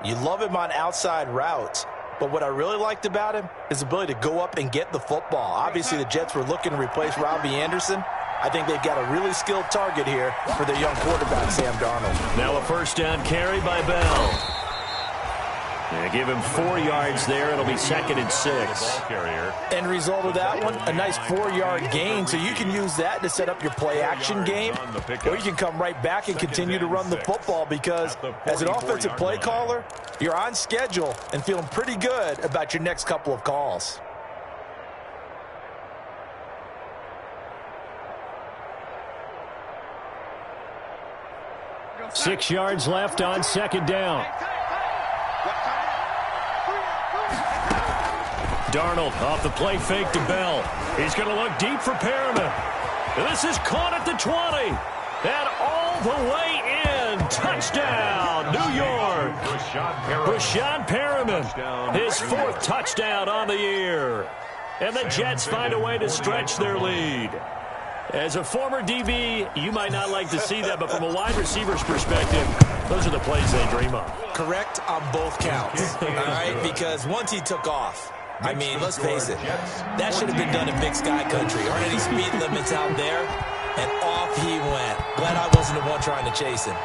You love him on outside routes. But what I really liked about him is the ability to go up and get the football. Obviously, the Jets were looking to replace Robbie Anderson. I think they've got a really skilled target here for their young quarterback, Sam Darnold. Now a first down carry by Bell. They give him 4 yards there. It'll be 2nd and 6. End result of that one, a nice 4-yard gain. So you can use that to set up your play-action game, or you can come right back and continue to run the football because as an offensive play caller, you're on schedule and feeling pretty good about your next couple of calls. Six yards left on 2nd down. Darnold off the play fake to Bell. He's going to look deep for Perriman. This is caught at the 20. And all the way in. Touchdown, New York. Brashad Perriman, his 4th touchdown on the year. And the Jets find a way to stretch their lead. As a former DB, you might not like to see that, but from a wide receiver's perspective, those are the plays they dream of. Correct on both counts, all right? Because once he took off, I mean, let's face it, that should have been done in Big Sky Country. Aren't any speed limits out there? And off he went. Glad I wasn't the one trying to chase him.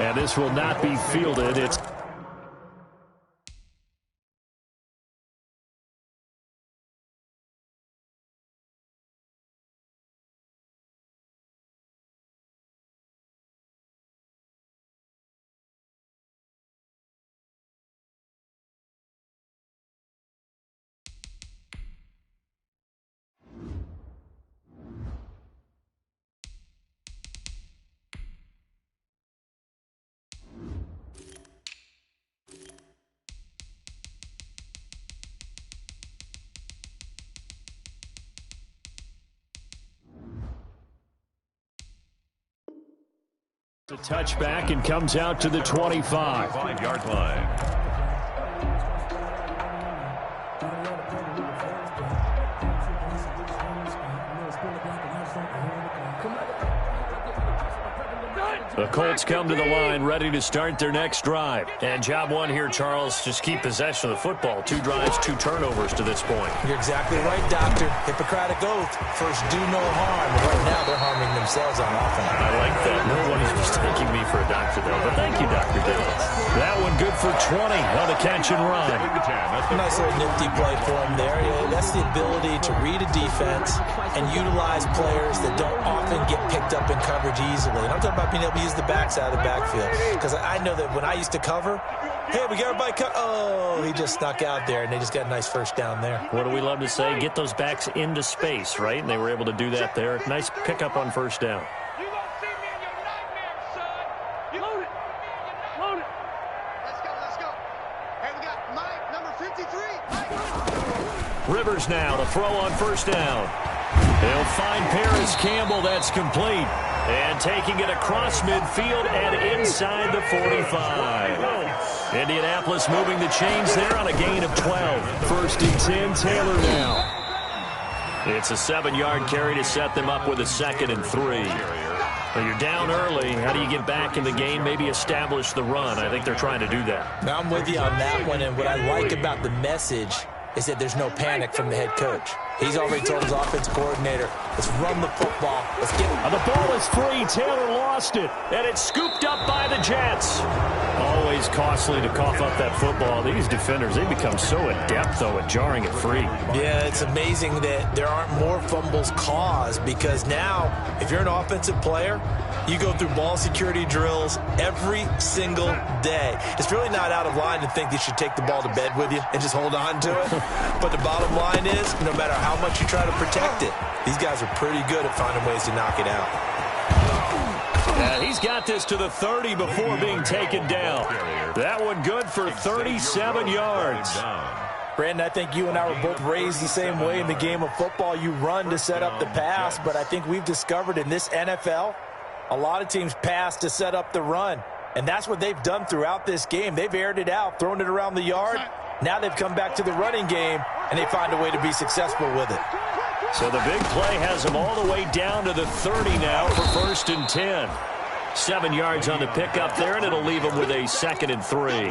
And this will not be fielded. It's a touchback and comes out to the 25. 5-yard line. The Colts come to the line, ready to start their next drive. And job one here, Charles, just keep possession of the football. 2 drives, 2 turnovers to this point. You're exactly right, Doctor. Hippocratic oath. First, do no harm. Right now, they're harming themselves on offense. I like that. Nobody's mistaking me for a doctor, though. But thank you, Dr. Dillon. That one good for 20 on the catch and run. A nice little nifty play for him there. Yeah, that's the ability to read a defense and utilize players that don't often get picked up in coverage easily. And I'm talking about being able to use the backside of the backfield. Because I know that when I used to cover, hey, we got everybody oh, he just snuck out there, and they just got a nice first down there. What do we love to say? Get those backs into space, right? And they were able to do that there. Nice pickup on first down. You gonna see me in your nightmares, son. You load it. Load it. Let's go. Hey, we got Mike, number 53. Mike. Rivers now to throw on first down. They'll find Paris Campbell. That's complete. And taking it across midfield and inside the 45. Indianapolis moving the chains there on a gain of 12. 1st and 10, Taylor now. It's a 7-yard carry to set them up with a 2nd and 3. Well, you're down early. How do you get back in the game? Maybe establish the run. I think they're trying to do that. Now, I'm with you on that one, and what I like about the message is that there's no panic from the head coach. He's already told his offensive coordinator, let's run the football. Let's get it. The ball is free. Taylor lost it, and it's scooped up by the Jets. Always costly to cough up that football. These defenders, they become so adept, though, at jarring it free. Yeah, it's amazing that there aren't more fumbles caused because now, if you're an offensive player, you go through ball security drills every single day. It's really not out of line to think you should take the ball to bed with you and just hold on to it. But the bottom line is, no matter how much you try to protect it, these guys are pretty good at finding ways to knock it out. And he's got this to the 30 before being taken down. That one good for 37 yards. Brandon, I think you and I were both raised the same way in the game of football. You run to set up the pass, but I think we've discovered in this NFL, a lot of teams pass to set up the run. And that's what they've done throughout this game. They've aired it out, thrown it around the yard. Now they've come back to the running game, and they find a way to be successful with it. So the big play has them all the way down to the 30 now for 1st and 10. 7 yards on the pickup there, and it'll leave them with a 2nd and 3.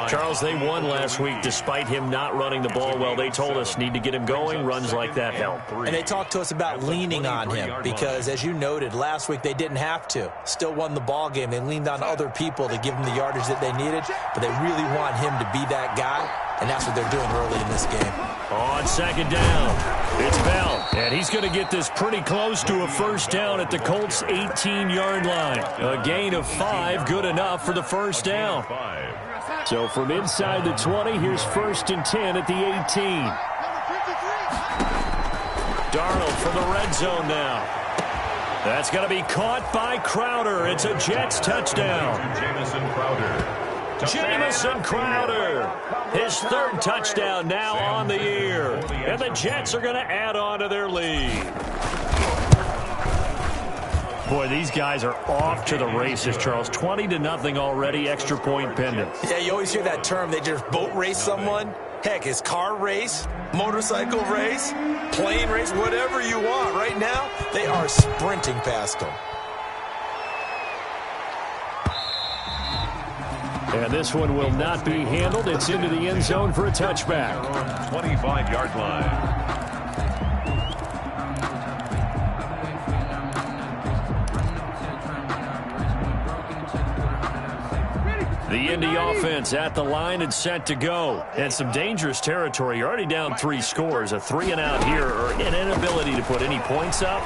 Charles, they won last week despite him not running the ball well. They told us need to get him going. Runs like that help. And they talked to us about leaning on him because, as you noted, last week they didn't have to. Still won the ball game. They leaned on other people to give them the yardage that they needed, but they really want him to be that guy, and that's what they're doing early in this game. On 2nd down, it's Bell, and he's going to get this pretty close to a 1st down at the Colts' 18-yard line. A gain of 5, good enough for the 1st down. So from inside the 20, here's 1st and 10 at the 18. Darnold from the red zone now. That's going to be caught by Crowder. It's a Jets touchdown. Jamison Crowder, his 3rd touchdown now on the year. And the Jets are going to add on to their lead. Boy, these guys are off to the races, Charles. 20-0 already, extra point pending. Yeah, you always hear that term. They just boat race someone. Heck, it's car race, motorcycle race, plane race, whatever you want. Right now, they are sprinting past them. And this one will not be handled. It's into the end zone for a touchback. 25-yard line. The Indy offense at the line and set to go. And some dangerous territory. You're already down 3 scores. A 3-and-out here or an inability to put any points up.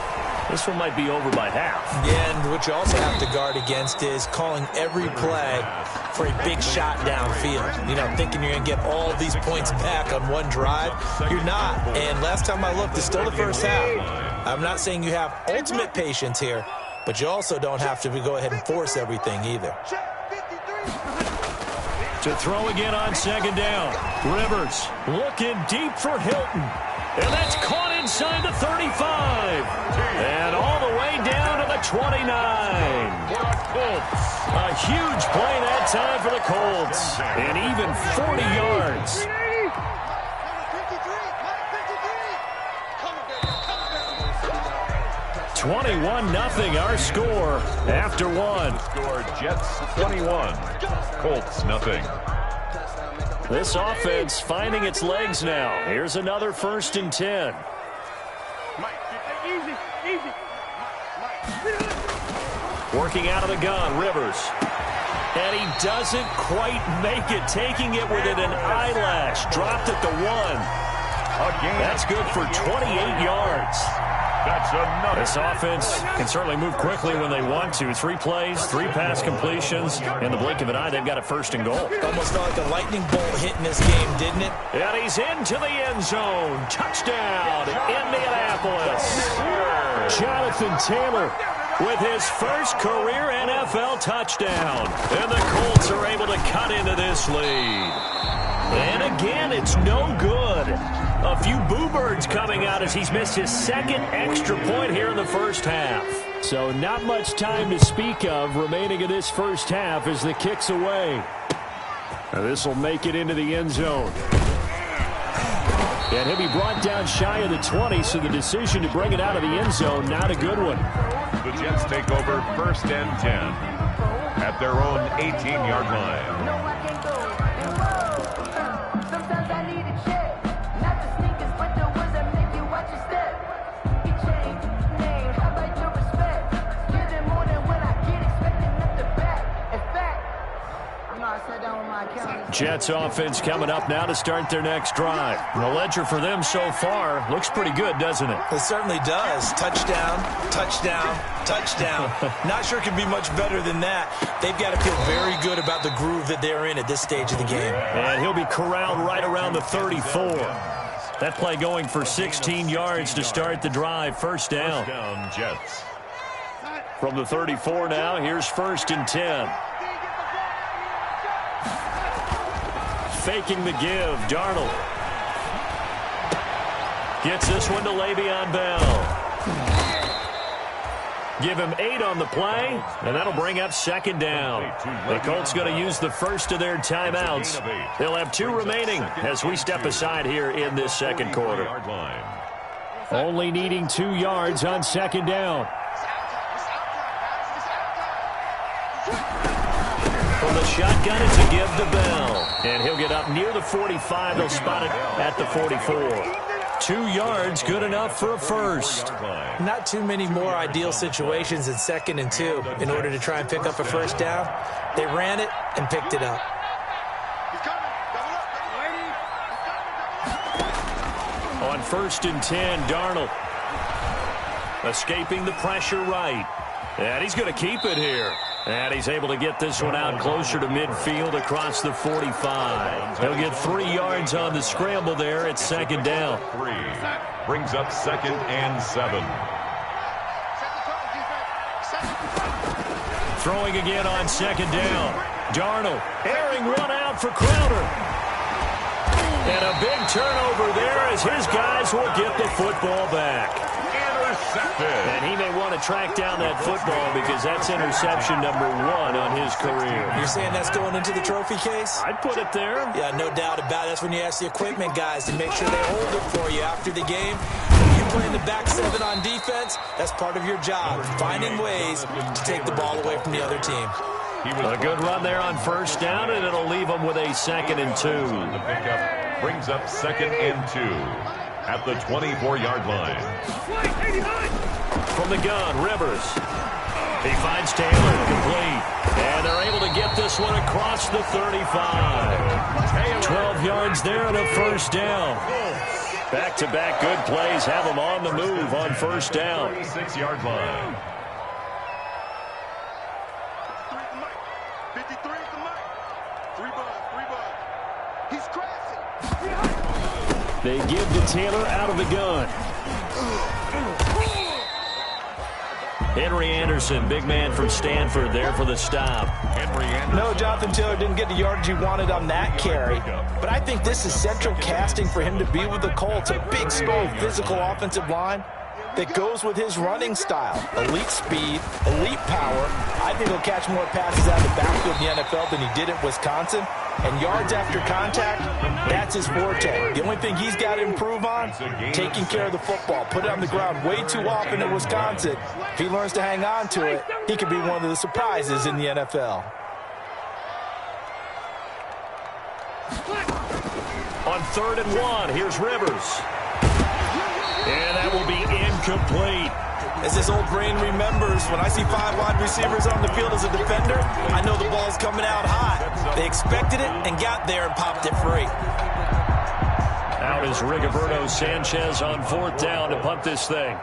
This one might be over by half. Yeah, and what you also have to guard against is calling every play for a big shot downfield. You know, thinking you're going to get all these points back on one drive. You're not. And last time I looked, it's still the first half. I'm not saying you have ultimate patience here, but you also don't have to go ahead and force everything either. To throw again on 2nd down. Rivers looking deep for Hilton. And that's caught inside the 35. And all the way down to the 29. A huge play that time for the Colts. And even 40 yards. 21-0 our score after 1. Score Jets 21, Colts nothing. This offense finding its legs now. Here's another 1st and 10. Working out of the gun, Rivers. And he doesn't quite make it, taking it within an eyelash. Dropped at the 1. That's good for 28 yards. That's another. This offense can certainly move quickly when they want to. 3 plays, 3 pass completions. In the blink of an eye, they've got a 1st and goal. Almost felt like a lightning bolt hitting this game, didn't it? And he's into the end zone. Touchdown, Indianapolis. Jonathan Taylor with his first career NFL touchdown. And the Colts are able to cut into this lead. And again, it's no good. A few boo birds coming out as he's missed his 2nd extra point here in the first half. So not much time to speak of remaining in this first half as the kick's away. Now this will make it into the end zone. And he'll be brought down shy of the 20, so the decision to bring it out of the end zone, not a good one. The Jets take over 1st and 10 at their own 18-yard line. Jets offense coming up now to start their next drive. The ledger for them so far looks pretty good, doesn't it? It certainly does. Touchdown, touchdown, touchdown. Not sure it could be much better than that. They've got to feel very good about the groove that they're in at this stage of the game. And he'll be corralled right around the 34. That play going for 16 yards to start the drive. 1st down. 1st down, Jets. From the 34 now, here's 1st and 10. Faking the give, Darnold. Gets this one to Le'Veon Bell. Give him 8 on the play, and that'll bring up 2nd down. The Colts going to use the first of their timeouts. They'll have 2 remaining as we step aside here in this 2nd quarter. Only needing 2 yards on 2nd down. From the shotgun, it's a give to Bell. And he'll get up near the 45. They'll spot it at the 44. 2 yards, good enough for a first. Not too many more ideal situations in 2nd and 2 in order to try and pick up a first down. They ran it and picked it up. On 1st and 10, Darnold escaping the pressure right. And he's going to keep it here. And he's able to get this one out closer to midfield across the 45. He'll get 3 yards on the scramble there. It's 2nd down. 3 brings up 2nd and 7. Throwing again on 2nd down. Darnold airing one out for Crowder. And a big turnover there as his guys will get the football back. And he may want to track down that football because that's interception number 1 on his career. You're saying that's going into the trophy case? I'd put it there. Yeah, no doubt about it. That's when you ask the equipment guys to make sure they hold it for you after the game. When you play in the back 7 on defense, that's part of your job, finding ways to take the ball away from the other team. A good run there on 1st down, and it'll leave them with a 2nd and 2. The pickup brings up 2nd and 2 at the 24-yard line. From the gun, Rivers. He finds Taylor, complete. And they're able to get this one across the 35. 12 yards there and a first down. Back-to-back good plays have them on the move on 1st down. 36-yard line. 53 is the mic. 3 buzz. He's crashing. They give to Taylor out of the gun. Henry Anderson, big man from Stanford, there for the stop. Henry Anderson. No, Jonathan Taylor didn't get the yardage he wanted on that carry. But I think this is central casting for him to be with the Colts. A big, strong, physical offensive line that goes with his running style. Elite speed, elite power. I think he'll catch more passes out of the backfield in the NFL than he did at Wisconsin. And yards after contact, that's his forte. The only thing he's got to improve on, taking care of the football. Put it on the ground way too often at Wisconsin. If he learns to hang on to it, he could be one of the surprises in the NFL. On 3rd and 1, here's Rivers. And that will be incomplete. As this old brain remembers, when I see 5 wide receivers on the field as a defender, I know the ball's coming out hot. They expected it and got there and popped it free. Out is Rigoberto Sanchez on 4th down to punt this thing.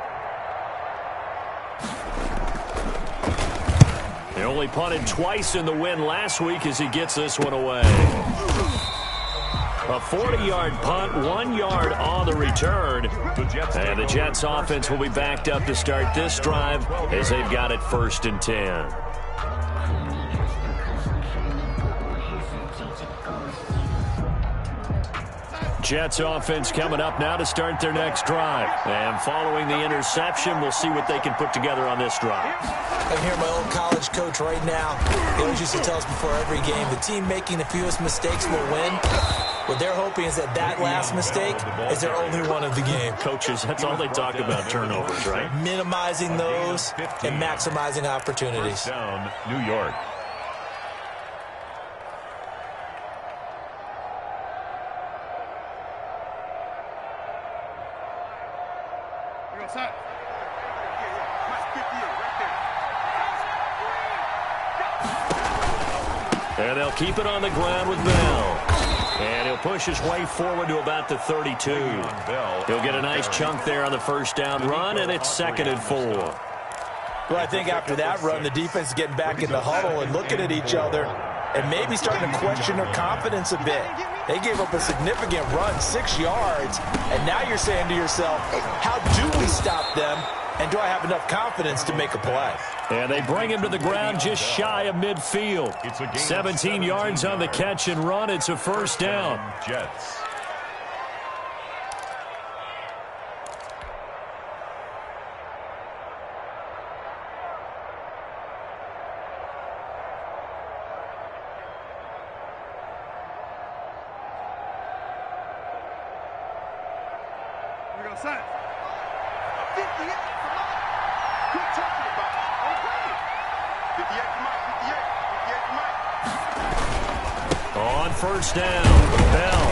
They only punted twice in the win last week as he gets this one away. A 40-yard punt, 1 yard on the return. And the Jets offense will be backed up to start this drive as they've got it 1st and 10. Jets offense coming up now to start their next drive. And following the interception, we'll see what they can put together on this drive. I can hear my old college coach right now. He always used to tell us before every game, the team making the fewest mistakes will win. What they're hoping is that that last mistake is their only one of the game. Coaches, that's all they talk about, turnovers, right? Minimizing those and maximizing opportunities. Down, New York. And they'll keep it on the ground with Bell. And he'll push his way forward to about the 32. He'll get a nice chunk there on the 1st down run, and it's 2nd and 4. Well, I think after that run, the defense is getting back in the huddle and looking at each other and maybe starting to question their confidence a bit. They gave up a significant run, 6 yards, and now you're saying to yourself, how do we stop them? And do I have enough confidence to make a play? And they bring him to the ground just shy of midfield. 17 yards on the catch and run. It's a 1st down. Jets. We go set. 58 for Mike. Quit talking about it. Okay. 58 for Mike. 58. On first down, Bell.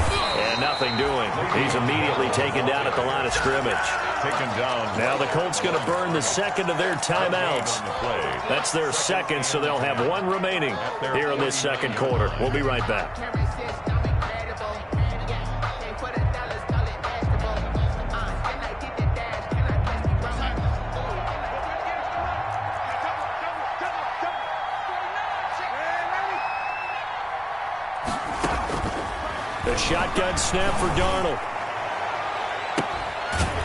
And nothing doing. He's immediately taken down at the line of scrimmage. Taken down. Now the Colts going to burn the second of their timeouts. That's their second, so they'll have one remaining here in this second quarter. We'll be right back. The shotgun snap for Darnold.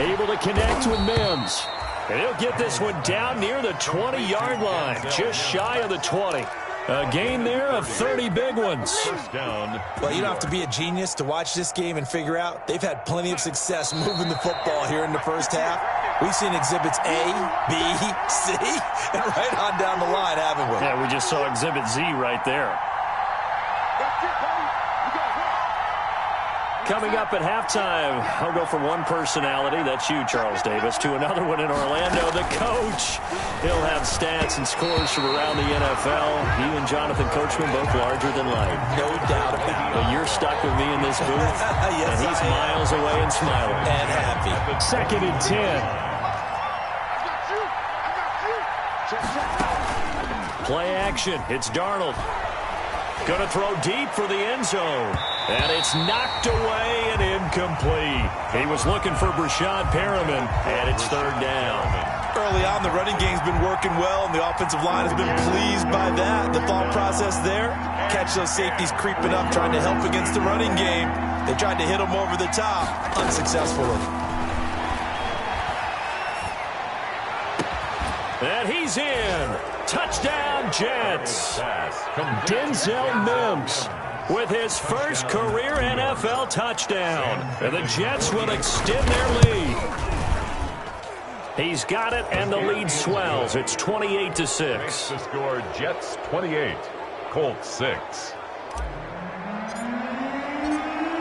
Able to connect with Mims. And he'll get this one down near the 20-yard line, just shy of the 20. A gain there of 30 big ones. First down. Well, you don't have to be a genius to watch this game and figure out they've had plenty of success moving the football here in the first half. We've seen exhibits A, B, C, and right on down the line, haven't we? Yeah, we just saw exhibit Z right there. Coming up at halftime, I'll go from one personality, that's you, Charles Davis, to another one in Orlando, the coach. He'll have stats and scores from around the NFL. He and Jonathan Coachman both larger than life. No doubt about it. But you're stuck with me in this booth, yes, and he's miles away and smiling. And happy. Second and 10. Play action. It's Darnold. Going to throw deep for the end zone. And it's knocked away and incomplete. He was looking for Brashad Perriman, and it's third down. Early on, the running game's been working well, and the offensive line has been pleased by that. The thought process there, catch those safeties creeping up, trying to help against the running game. They tried to hit them over the top, unsuccessfully. And he's in. Touchdown, Jets. Denzel Mims with his first career NFL touchdown. And the Jets will extend their lead. He's got it, and the lead swells. It's 28-6. The score, Jets 28, Colts 6.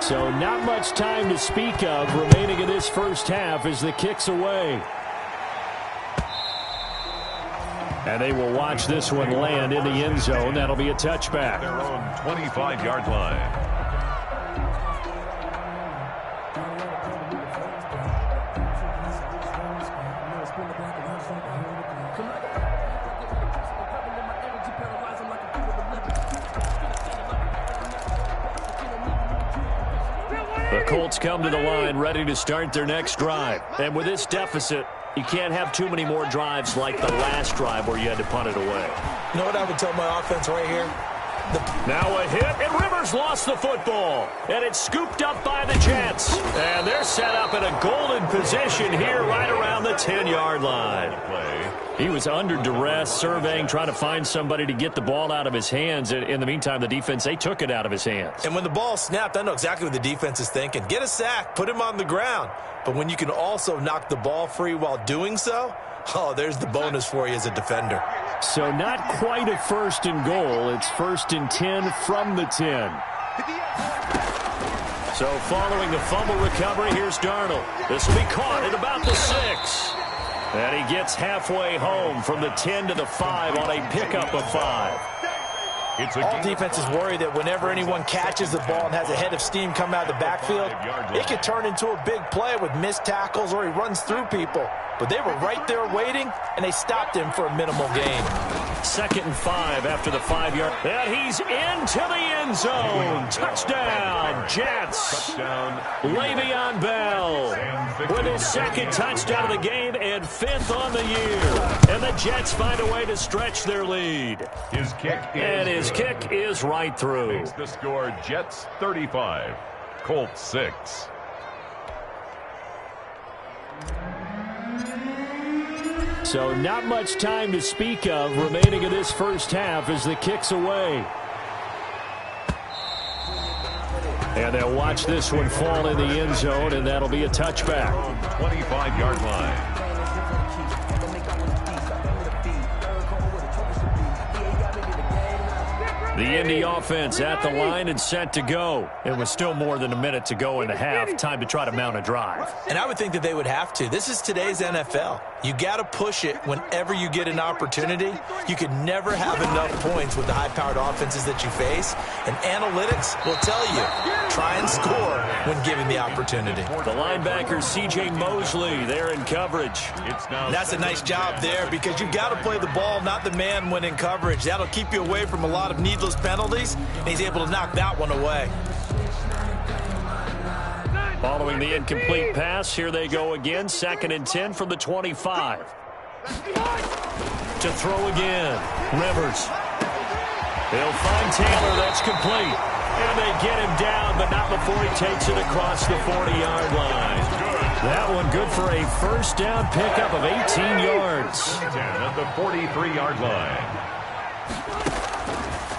So not much time to speak of remaining in this first half as the kick's away. And they will watch this one land in the end zone. That'll be a touchback. Their own 25-yard line. The Colts come to the line ready to start their next drive. And with this deficit, you can't have too many more drives like the last drive where you had to punt it away. You know what I would tell my offense right here? Now a hit, and Rivers lost the football. And it's scooped up by the Jets. And they're set up in a golden position here right around the 10-yard line. He was under duress, surveying, trying to find somebody to get the ball out of his hands. In the meantime, the defense, they took it out of his hands. And when the ball snapped, I know exactly what the defense is thinking. Get a sack, put him on the ground. But when you can also knock the ball free while doing so, oh, there's the bonus for you as a defender. So not quite a first and goal. It's first and 10 from the 10. So following the fumble recovery, here's Darnold. This will be caught at about the 6. And he gets halfway home from the 10 to the 5 on a pickup of 5. All defenses worry that whenever anyone catches the ball and has a head of steam come out of the backfield, it could turn into a big play with missed tackles or he runs through people. But they were right there waiting, and they stopped him for a minimal gain. Second and 5 after the 5-yard. And he's into the end zone. Touchdown, Jets. Touchdown. Le'Veon Bell with his second touchdown of the game and 5th on the year. And the Jets find a way to stretch their lead. His kick is And his kick is right through. Makes the score, Jets 35, Colts 6. So not much time to speak of remaining in this first half as the kick's away. And they'll watch this one fall in the end zone, and that'll be a touchback. 25-yard line. The Indy offense at the line and set to go. It was still more than a minute to go in the half. Time to try to mount a drive. And I would think that they would have to. This is today's NFL. You got to push it whenever you get an opportunity. You can never have enough points with the high-powered offenses that you face. And analytics will tell you, try and score when given the opportunity. The linebacker, C.J. Mosley, there in coverage. That's a nice job there because you've got to play the ball, not the man when in coverage. That'll keep you away from a lot of needless penalties, and he's able to knock that one away. Following the incomplete pass, here they go again. 2nd and 10 from the 25. To throw again, Rivers. They'll find Taylor. That's complete. And they get him down, but not before he takes it across the 40-yard line. That one good for a first down pickup of 18 yards. 10 at the 43-yard line.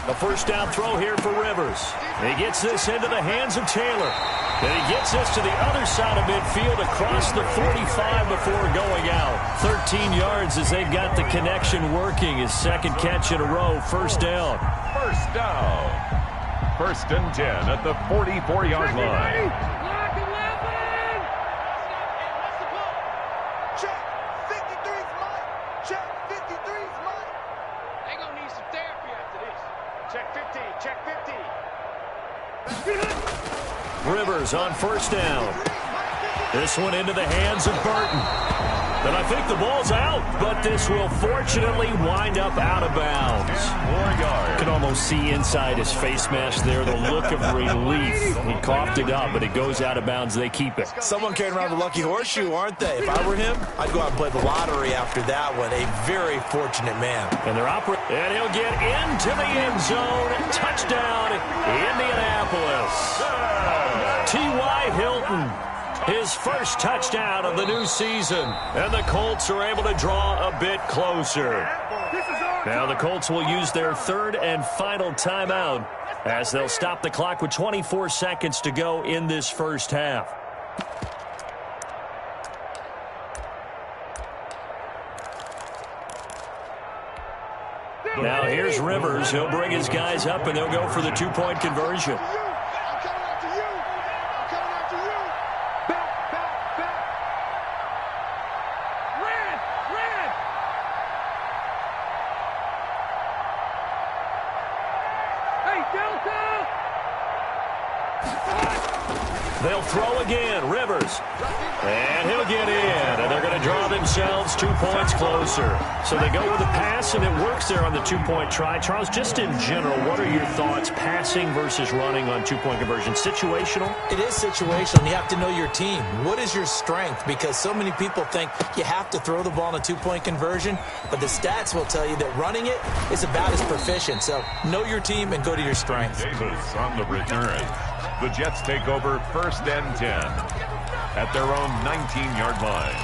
A first down throw here for Rivers. He gets this into the hands of Taylor. And he gets this to the other side of midfield across the 45 before going out. 13 yards as they've got the connection working. His second catch in a row. First down. First down. 1st and 10 at the 44-yard line. Check. 53's mine. Check. 53's mine. They gonna need some therapy after this. Check 50. Check 50. Rivers on first down. This one into the hands of Burton. And I think the ball's out, but this will fortunately wind up out of bounds. 4 yards. You can almost see inside his face mask there the look of relief. He coughed it up, but it goes out of bounds. They keep it. Someone carrying around the lucky horseshoe, aren't they? If I were him, I'd go out and play the lottery after that one. A very fortunate man. And they're operating. And he'll get into the end zone. Touchdown, Indianapolis. T.Y. Hilton. His first touchdown of the new season. And the Colts are able to draw a bit closer. Now the Colts will use their 3rd and final timeout as they'll stop the clock with 24 seconds to go in this first half. Now here's Rivers. He'll bring his guys up and they'll go for the 2-point conversion. They'll throw again, Rivers. And he'll get in. And they're going to draw themselves 2 points closer. So they go with a pass, and it works there on the 2-point try. Charles, just in general, what are your thoughts passing versus running on 2-point conversion? Situational? It is situational. You have to know your team. What is your strength? Because so many people think you have to throw the ball in a 2-point conversion, but the stats will tell you that running it is about as proficient. So know your team and go to your strengths. Davis on the return. The Jets take over 1st and 10 at their own 19-yard line.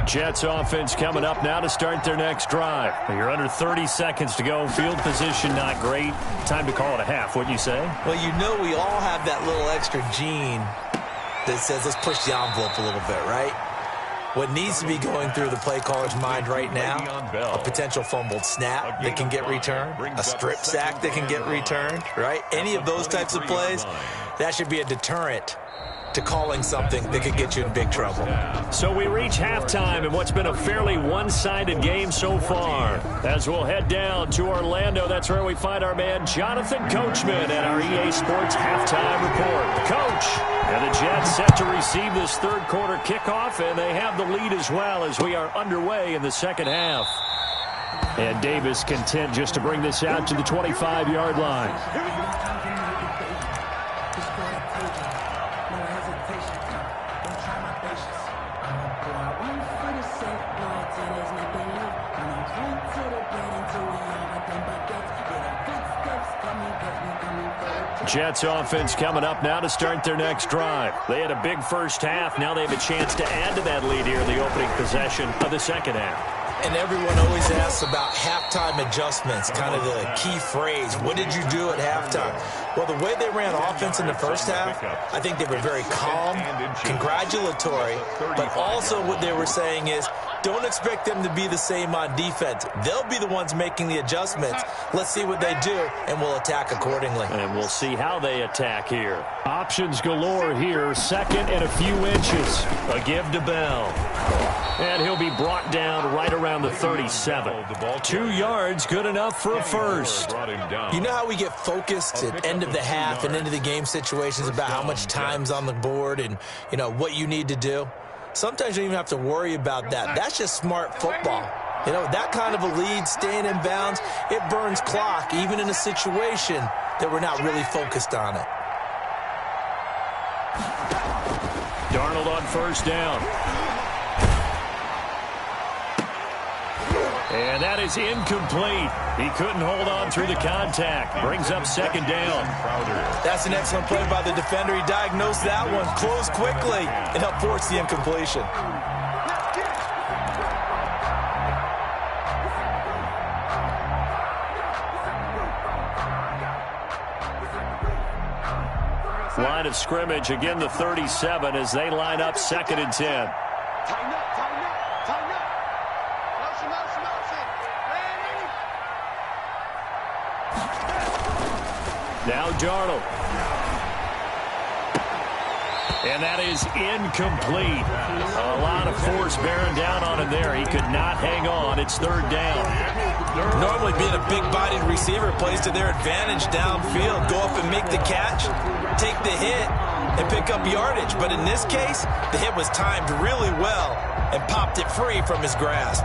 Jets offense coming up now to start their next drive. You're under 30 seconds to go. Field position not great. Time to call it a half, wouldn't you say? Well, you know we all have that little extra gene that says let's push the envelope a little bit, right? What needs to be going through the play caller's mind right now, a potential fumbled snap that can get returned, a strip sack that can get returned, right? Any of those types of plays, that should be a deterrent to calling something that could get you in big trouble. So we reach halftime in what's been a fairly one-sided game so far. As we'll head down to Orlando, that's where we find our man Jonathan Coachman at our EA Sports Halftime Report. Coach, and the Jets set to receive this third quarter kickoff, and they have the lead as well as we are underway in the second half. And Davis content just to bring this out to the 25-yard line. Jets offense coming up now to start their next drive. They had a big first half. Now they have a chance to add to that lead here in the opening possession of the second half. And everyone always asks about halftime adjustments, kind of the key phrase. What did you do at halftime? Well, the way they ran offense in the first half, I think they were very calm, congratulatory, but also what they were saying is, don't expect them to be the same on defense. They'll be the ones making the adjustments. Let's see what they do, and we'll attack accordingly. And we'll see how they attack here. Options galore here. Second and a few inches. A give to Bell. And he'll be brought down right around the 37. 2 yards, good enough for a first. You know how we get focused at end of the half and into the game situations about how much time's on the board and, you know, what you need to do? Sometimes you don't even have to worry about that. That's just smart football. You know, that kind of a lead, staying in bounds, it burns clock, even in a situation that we're not really focused on it. Darnold on first down. And that is incomplete. He couldn't hold on through the contact. Brings up second down. That's an excellent play by the defender. He diagnosed that one, closed quickly, and helped force the incompletion. Line of scrimmage, again the 37 as they line up second and 10. Tighten up, tighten up, tighten up. Motion, motion, motion. Ready? Now Darnold. And that is incomplete. A lot of force bearing down on him there. He could not hang on. It's third down. Normally being a big-bodied receiver plays to their advantage downfield. Go up and make the catch, take the hit, and pick up yardage. But in this case, the hit was timed really well and popped it free from his grasp.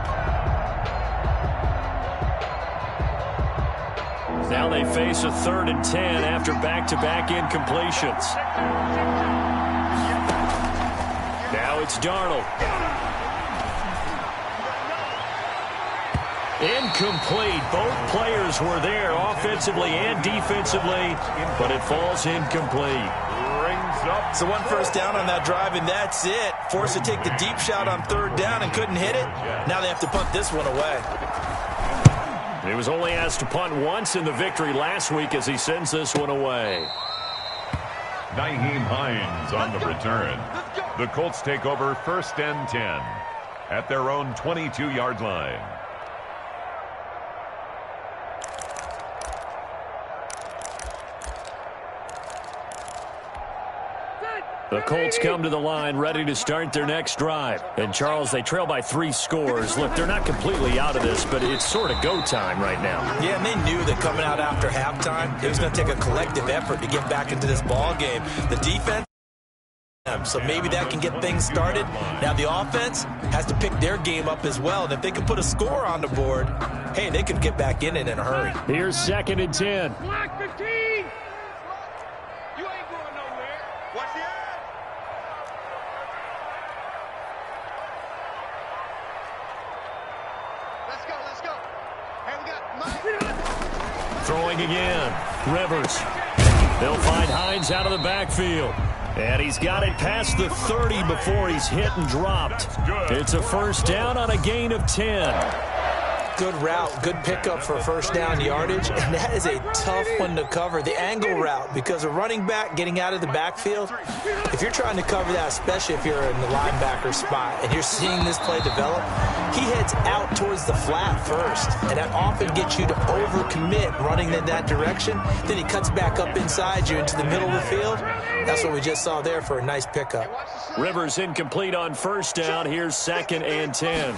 Now they face a 3rd and 10 after back-to-back incompletions. Now it's Darnold. Incomplete. Both players were there offensively and defensively, but it falls incomplete. So one first down on that drive, and that's it. Forced to take the deep shot on 3rd down and couldn't hit it. Now they have to punt this one away. He was only asked to punt once in the victory last week as he sends this one away. Nyheim Hines on the return. The Colts take over 1st and 10 at their own 22-yard line. The Colts come to the line ready to start their next drive. And, Charles, they trail by 3 scores. Look, they're not completely out of this, but it's sort of go time right now. Yeah, and they knew that coming out after halftime, it was going to take a collective effort to get back into this ball game. The defense, so maybe that can get things started. Now the offense has to pick their game up as well. And if they can put a score on the board, hey, they could get back in it in a hurry. Here's 2nd and 10. Block 15. You ain't going nowhere. Watch the edge. Let's go, let's go. Hey, we got Mike. Throwing again. Rivers. They'll find Hines out of the backfield. And he's got it past the 30 before he's hit and dropped. It's a first down on a gain of 10. Good route, good pickup for first down yardage, and that is a tough one to cover, the angle route, because a running back getting out of the backfield, if you're trying to cover that, especially if you're in the linebacker spot and you're seeing this play develop, he heads out towards the flat first, and that often gets you to overcommit running in that direction. Then he cuts back up inside you into the middle of the field. That's what we just saw there for a nice pickup. Rivers incomplete on first down. Here's 2nd and 10.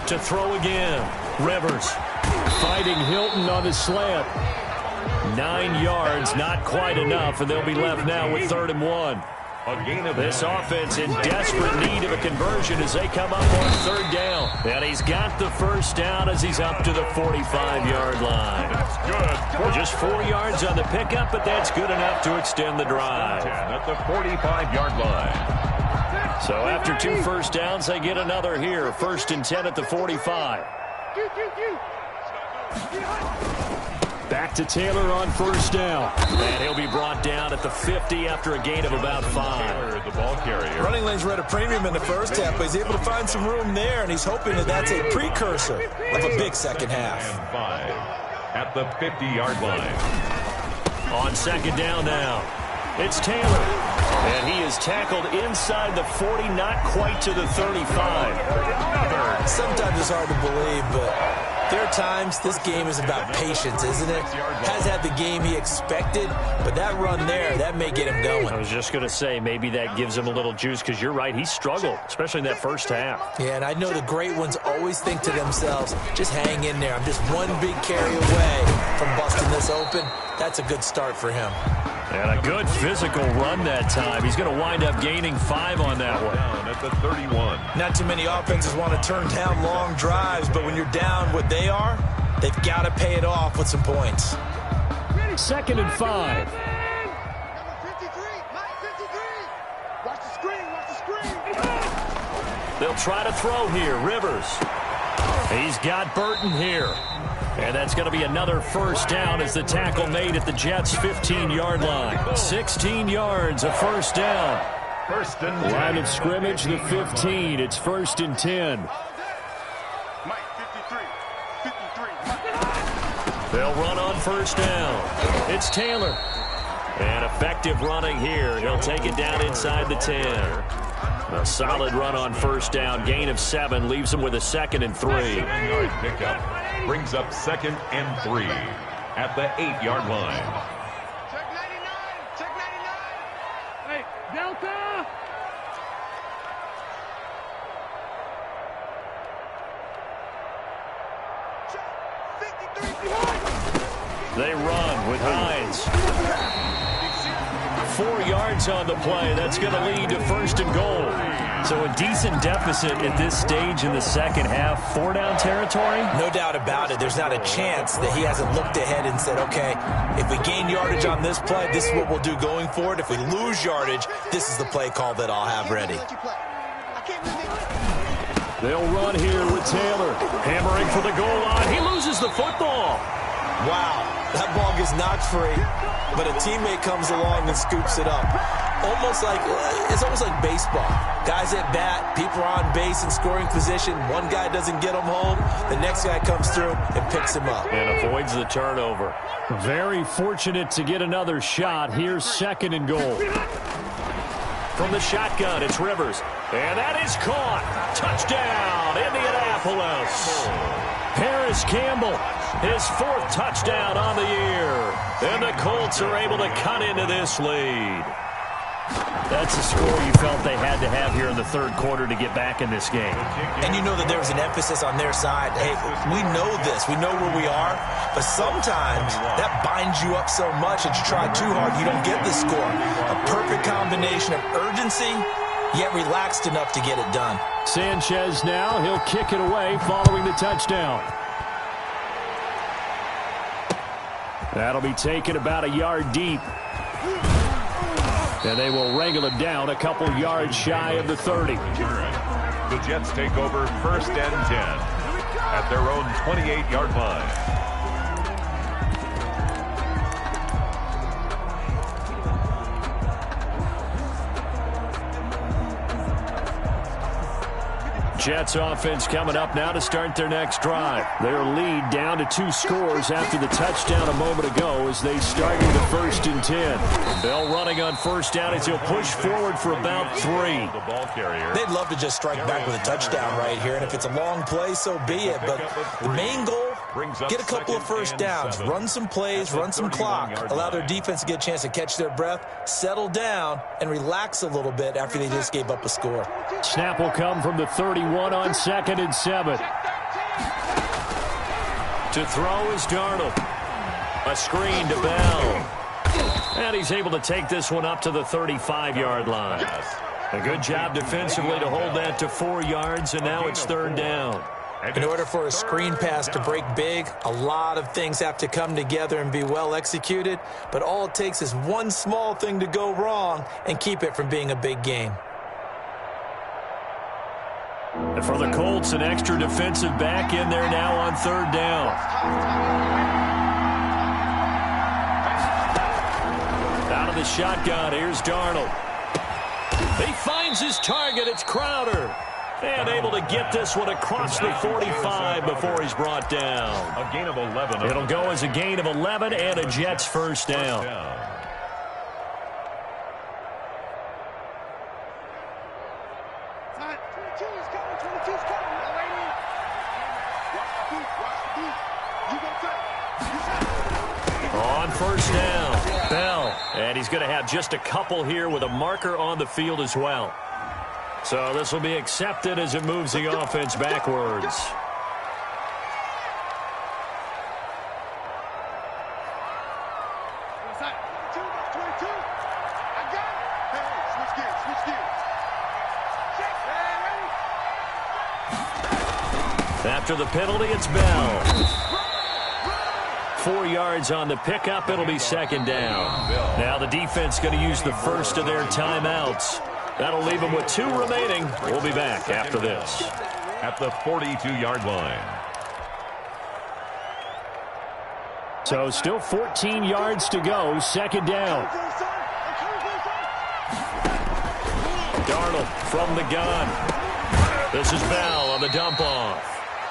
To throw again. Rivers fighting Hilton on the slant. 9 yards, not quite enough, and they'll be left now with 3rd and 1. This offense in desperate need of a conversion as they come up on 3rd down. And he's got the first down as he's up to the 45-yard line. That's good. Just 4 yards on the pickup, but that's good enough to extend the drive. At the 45-yard line. So after 2 first downs, they get another here. 1st and 10 at the 45. Back to Taylor on first down. And he'll be brought down at the 50 after a gain of about 5. The ball carrier. Running lanes were at a premium in the first half, but he's able to find some room there, and he's hoping that that's a precursor of a big second half. And 5 at the 50-yard line. On second down now, it's Taylor. And he is tackled inside the 40, not quite to the 35. Sometimes it's hard to believe, but there are times this game is about patience, isn't it? Has had the game he expected, but that run there, that may get him going. I was just going to say, maybe that gives him a little juice, because you're right, he struggled, especially in that first half. Yeah, and I know the great ones always think to themselves, just hang in there. I'm just one big carry away from busting this open. That's a good start for him. And a good physical run that time. He's going to wind up gaining 5 on that one. Down at the 31. Not too many offenses want to turn down long drives, but when you're down what they are, they've got to pay it off with some points. Second and 5. Number 53, Mike 53. Watch the screen, watch the screen. They'll try to throw here. Rivers. He's got Burton here. And that's going to be another first down as the tackle made at the Jets' 15-yard line. 16 yards, a first down. First and 10. Line of scrimmage, the 15. It's first and 10. Mike 53, 53. They'll run on first down. It's Taylor. And effective running here. He'll take it down inside the 10. A solid run on first down. Gain of 7 leaves him with a second and 3. 7-yard pickup brings up second and 3 at the 8-yard line. Check 99, check 99. Hey, Delta. Check 53 behind. They run with Hines. 4 yards on the play. That's going to lead to first and goal. So a decent deficit at this stage in the second half. 4-down territory? No doubt about it. There's not a chance that he hasn't looked ahead and said, okay, if we gain yardage on this play, this is what we'll do going forward. If we lose yardage, this is the play call that I'll have ready. They'll run here with Taylor. Hammering for the goal line. He loses the football. Wow, that ball gets knocked free, but a teammate comes along and scoops it up. It's almost like baseball. Guys at bat, people are on base in scoring position. One guy doesn't get him home. The next guy comes through and picks him up. And avoids the turnover. Very fortunate to get another shot. Here's second and goal. From the shotgun, it's Rivers. And that is caught. Touchdown, Indianapolis. Paris Campbell, his 4th touchdown on the year. And the Colts are able to cut into this lead. That's a score you felt they had to have here in the third quarter to get back in this game. And you know that there was an emphasis on their side. Hey, we know this. We know where we are. But sometimes that binds you up so much that you try too hard, you don't get the score. A perfect combination of urgency, yet relaxed enough to get it done. Sanchez now, he'll kick it away following the touchdown. That'll be taken about a yard deep. And they will wrangle him down a couple yards shy of the 30. The Jets take over first and 10 at their own 28-yard line. Jets offense coming up now to start their next drive. Their lead down to 2 scores after the touchdown a moment ago as they start with the first and 10. Bell running on first down as he'll push forward for about 3. The ball carrier. They'd love to just strike back with a touchdown right here, and if it's a long play, so be it. But the main goal, get a couple of first downs, run some plays, run some clock, allow their defense to get a chance to catch their breath, settle down, and relax a little bit after they just gave up a score. Snap will come from the 31 on second and 7. To throw is Darnold. A screen to Bell. And he's able to take this one up to the 35-yard line. A good job defensively to hold that to 4 yards, and now it's third down. In order for a screen pass to break big, a lot of things have to come together and be well executed, but all it takes is one small thing to go wrong and keep it from being a big game. And for the Colts, an extra defensive back in there now on third down. Out of the shotgun, here's Darnold. He finds his target. It's Crowder. And able to get this one across the 45 before he's brought down. A gain of 11. It'll go as a gain of 11 and a Jets first down. On first down, Bell. And he's going to have just a couple here with a marker on the field as well. So this will be accepted as it moves the offense backwards. After the penalty, it's Bell. 4 yards on the pickup. It'll be second down. Now the defense going to use the first of their timeouts. That'll leave them with 2 remaining. We'll be back after this. At the 42-yard line. So still 14 yards to go. Second down. Darnold from the gun. This is Bell on the dump-off.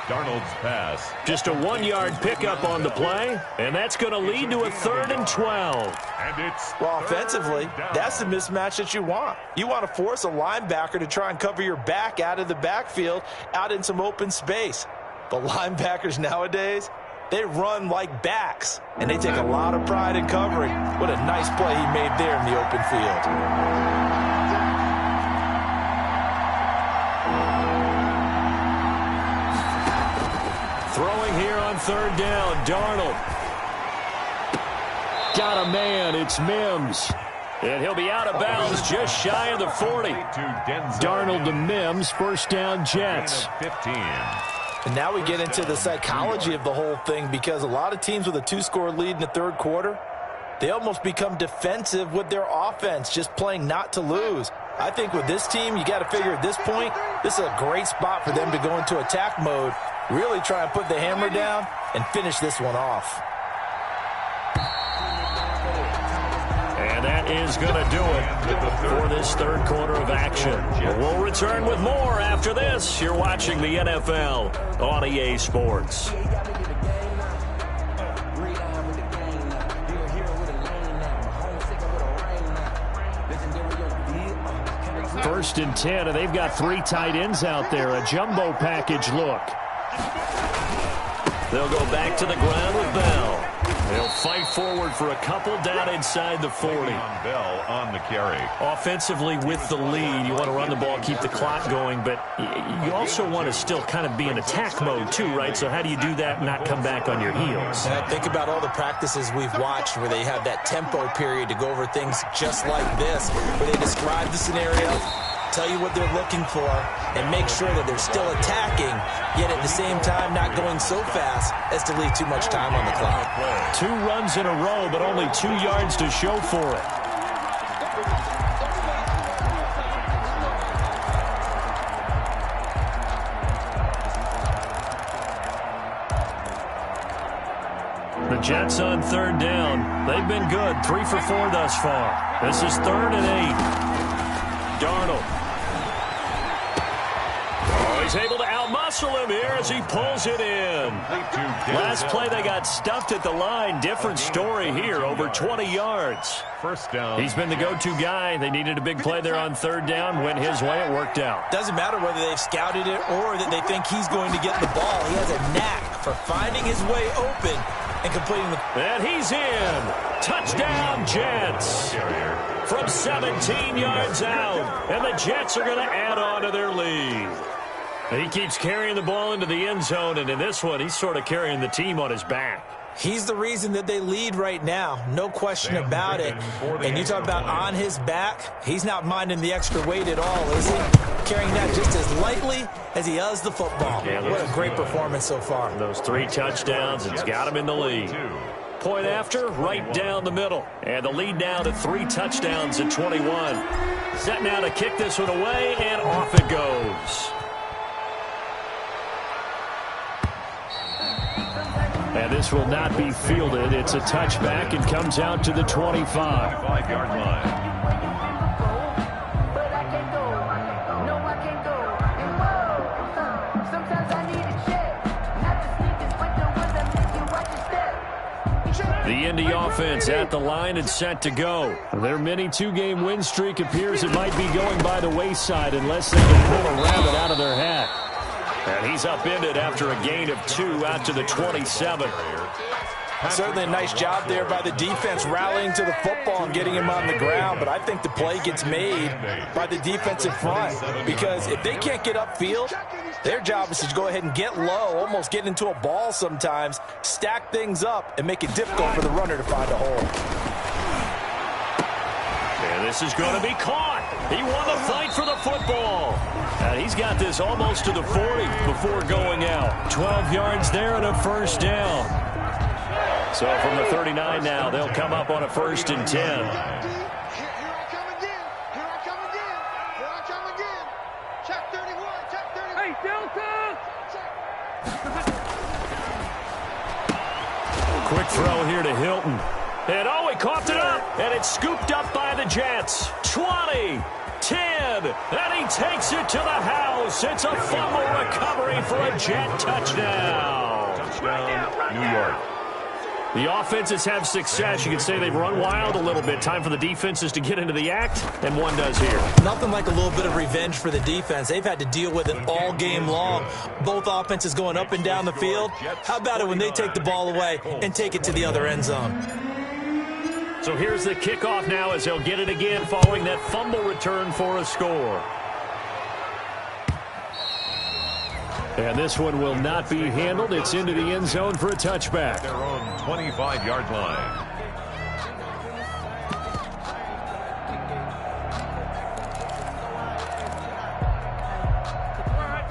Darnold's pass. Just a 1-yard pickup on the play, and that's going to lead to a 3rd and 12. And it's well, offensively, that's the mismatch that you want. You want to force a linebacker to try and cover your back out of the backfield, out in some open space. The linebackers nowadays, they run like backs, and they take a lot of pride in covering. What a nice play he made there in the open field. Throwing here on 3rd down, Darnold. Got a man, it's Mims. And he'll be out of bounds just shy of the 40. Darnold to Mims, first down Jets. 15. And now we get into the psychology of the whole thing, because a lot of teams with a 2-score lead in the 3rd quarter, they almost become defensive with their offense, just playing not to lose. I think with this team, you got to figure at this point, this is a great spot for them to go into attack mode, really try and put the hammer down and finish this one off. And that is going to do it for this 3rd quarter of action. We'll return with more after this. You're watching the NFL on EA Sports. First and 10, and they've got 3 tight ends out there. A jumbo package look. They'll go back to the ground with Bell. They'll fight forward for a couple down inside the 40. Bell on the carry. Offensively with the lead, you want to run the ball, keep the clock going, but you also want to still kind of be in attack mode too, right? So how do you do that and not come back on your heels? Think about all the practices we've watched where they have that tempo period to go over things just like this, where they describe the scenario, tell you what they're looking for, and make sure that they're still attacking, yet at the same time not going so fast as to leave too much time on the clock. 2 runs in a row, but only 2 yards to show for it. The Jets on 3rd down. They've been good, 3 for 4 thus far. This is 3rd and 8. Darnold. He's able to outmuscle him here as he pulls it in. Last play, they got stuffed at the line. Different story here, over 20 yards. First down. He's been the go-to guy. They needed a big play there on 3rd down. Went his way. It worked out. Doesn't matter whether they've scouted it or that they think he's going to get the ball. He has a knack for finding his way open and completing the... And he's in. Touchdown, Jets. From 17 yards out. And the Jets are going to add on to their lead. He keeps carrying the ball into the end zone, and in this one, he's sort of carrying the team on his back. He's the reason that they lead right now, no question about it. And you talk about on his back, he's not minding the extra weight at all, is he? Carrying that just as lightly as he does the football. Yeah, what a great performance so far. Those 3 touchdowns, it's got him in the lead. Point after, right down the middle. And the lead now to 3 touchdowns at 21. Set now to kick this one away, and off it goes. And this will not be fielded. It's a touchback and comes out to the 25. 5-yard line. The Indy offense at the line and set to go. Their mini two-game win streak appears it might be going by the wayside unless they can pull a rabbit out of their hat. And he's upended after a gain of 2 out to the 27. Certainly a nice job there by the defense rallying to the football and getting him on the ground, but I think the play gets made by the defensive front because if they can't get upfield, their job is to go ahead and get low, almost get into a ball sometimes, stack things up, and make it difficult for the runner to find a hole. And this is going to be caught. He won the fight for the football. And he's got this almost to the 40 before going out. 12 yards there and a first down. So from the 39 now, they'll come up on a 1st and 10. Quick throw here to Hilton. And he coughed it up, and it's scooped up by the Jets. 20, 10, and he takes it to the house. It's a fumble recovery for a Jet touchdown. Touchdown, New York. The offenses have success. You could say they've run wild a little bit. Time for the defenses to get into the act, and one does here. Nothing like a little bit of revenge for the defense. They've had to deal with it all game long. Both offenses going up and down the field. How about it when they take the ball away and take it to the other end zone? So here's the kickoff now as they'll get it again following that fumble return for a score. And this one will not be handled. It's into the end zone for a touchback. Their own 25-yard line.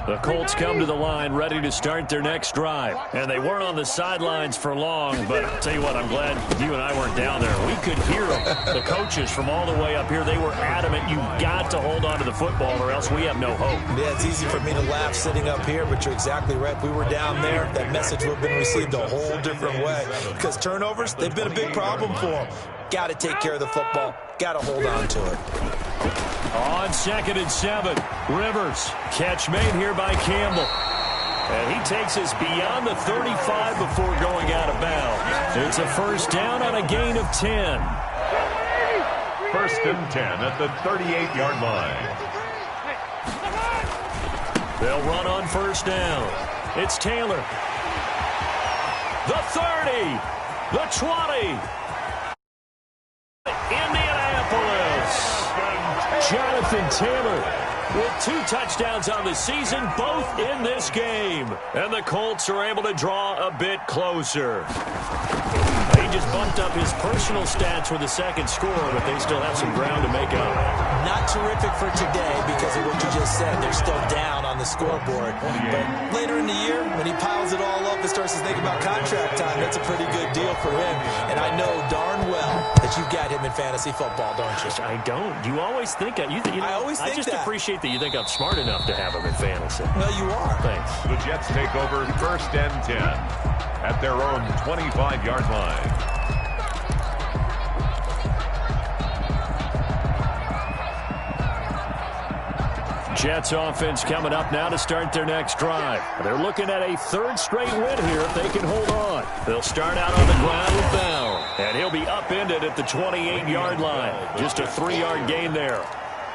The Colts come to the line ready to start their next drive. And they weren't on the sidelines for long, but I'll tell you what, I'm glad you and I weren't down there. We could hear them. The coaches from all the way up here, they were adamant, you've got to hold on to the football or else we have no hope. Yeah, it's easy for me to laugh sitting up here, but you're exactly right. If we were down there, that message would have been received a whole different way. Because turnovers, they've been a big problem for them. Got to take care of the football. Got to hold on to it. On 2nd and 7, Rivers. Catch made here by Campbell. And he takes us beyond the 35 before going out of bounds. It's a first down on a gain of 10. 1st and 10 at the 38-yard line. They'll run on first down. It's Taylor. The 30. The 20. Indianapolis. Jonathan Taylor with 2 touchdowns on the season, both in this game. And the Colts are able to draw a bit closer. He just bumped up his personal stats with a 2nd score, but they still have some ground to make up. Not terrific for today because of what you just said. They're still down on the scoreboard. But later in the year, when he piles it all up and starts to think about contract time, that's a pretty good deal for him. And I know darn well that you've got him in fantasy football, don't you? I don't. You always think I just appreciate that you think I'm smart enough to have him in fantasy. Well, you are. Thanks. The Jets take over 1st and 10 at their own 25-yard line. Jets offense coming up now to start their next drive. They're looking at a 3rd straight win here if they can hold on. They'll start out on the ground with Bell. And he'll be upended at the 28-yard line. Just a 3-yard gain there.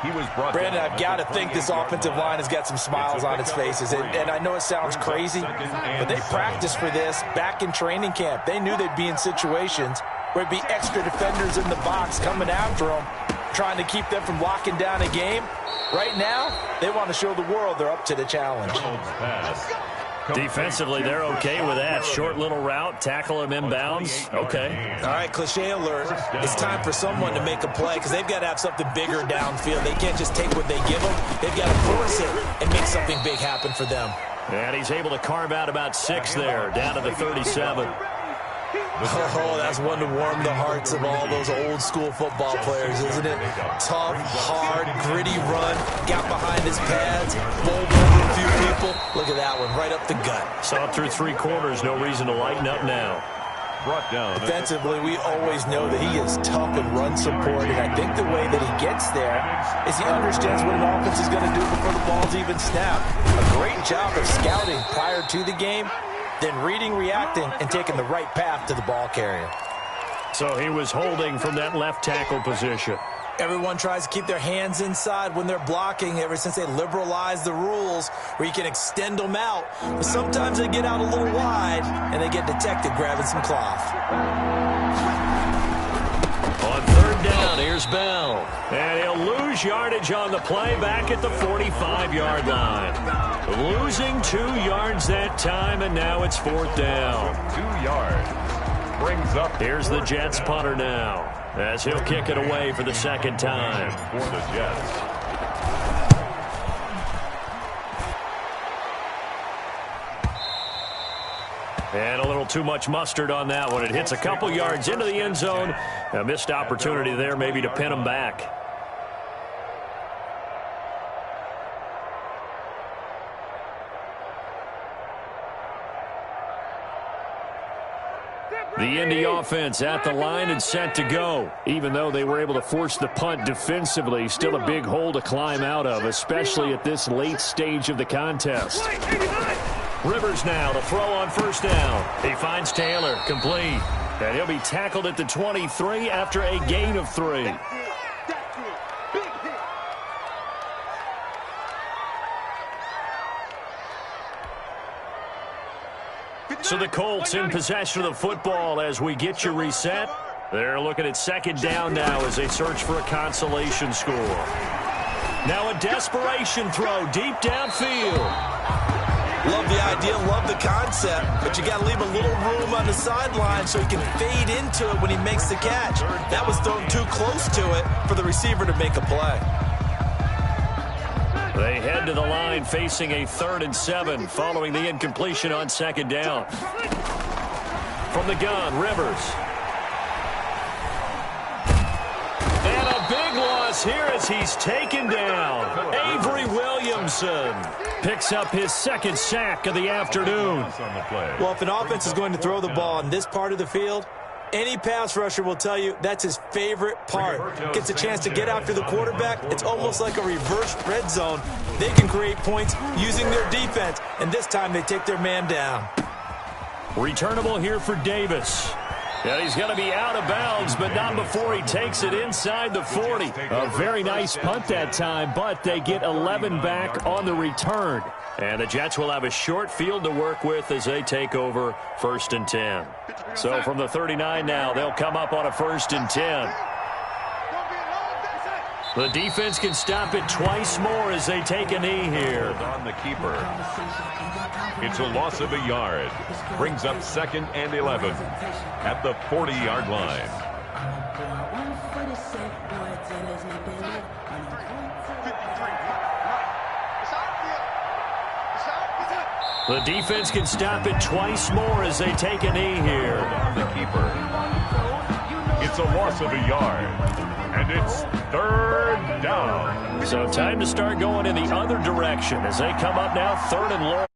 He was brought Brandon, I've got to think this offensive line has got some smiles on its faces. And I know it sounds crazy, but they practiced for this back in training camp. They knew they'd be in situations where there'd be extra defenders in the box coming after them, trying to keep them from locking down a game. Right now, they want to show the world they're up to the challenge. Defensively, they're okay with that. Short little route, tackle him inbounds. Okay. All right, cliche alert. It's time for someone to make a play because they've got to have something bigger downfield. They can't just take what they give them. They've got to force it and make something big happen for them. And he's able to carve out about 6 there, down to the 37. Oh, that's one to warm the hearts of all those old school football players, isn't it? Tough, hard, gritty run, got behind his pads, bowled over a few people. Look at that one, right up the gut. Saw it through 3 quarters, no reason to lighten up now. Brought down. Defensively, we always know that he is tough in run support, and I think the way that he gets there is he understands what an offense is going to do before the ball's even snapped. A great job of scouting prior to the game, then reading, reacting, and taking the right path to the ball carrier. So he was holding from that left tackle position. Everyone tries to keep their hands inside when they're blocking ever since they liberalized the rules where you can extend them out. But sometimes they get out a little wide, and they get detected grabbing some cloth. On 3rd down, here's Bell. And he'll lose yardage on the play back at the 45-yard line. Losing 2 yards that time, and now it's 4th down. 2 yards. Brings up. Here's the Jets punter now, as he'll kick it away for the 2nd time. For the Jets. And a little too much mustard on that one. It hits a couple yards into the end zone. A missed opportunity there maybe to pin him back. The Indy offense at the line and set to go. Even though they were able to force the punt defensively, still a big hole to climb out of, especially at this late stage of the contest. Rivers now to throw on 1st down. He finds Taylor, complete. And he'll be tackled at the 23 after a gain of 3. So the Colts in possession of the football as we get you reset. They're looking at 2nd down now as they search for a consolation score. Now a desperation throw deep downfield. Love the idea, love the concept, but you got to leave a little room on the sideline so he can fade into it when he makes the catch. That was thrown too close to it for the receiver to make a play. They head to the line facing a 3rd and 7 following the incompletion on 2nd down. From the gun, Rivers. And a big loss here as he's taken down. Avery Williamson picks up his 2nd sack of the afternoon. Well, if an offense is going to throw the ball in this part of the field, any pass rusher will tell you that's his favorite part. Gets a chance to get after the quarterback. It's almost like a reverse red zone. They can create points using their defense, and this time they take their man down. Returnable here for Davis. And he's going to be out of bounds, but not before he takes it inside the 40. A very nice punt that time, but they get 11 back on the return. And the Jets will have a short field to work with as they take over 1st and 10. So from the 39 now, they'll come up on a 1st and 10. The defense can stop it twice more as they take a knee here. On the keeper. It's a loss of a yard. Brings up 2nd and 11 at the 40-yard line. The defense can stop it twice more as they take a knee here. On the keeper. It's a loss of a yard. And it's 3rd down. So time to start going in the other direction as they come up now 3rd and long.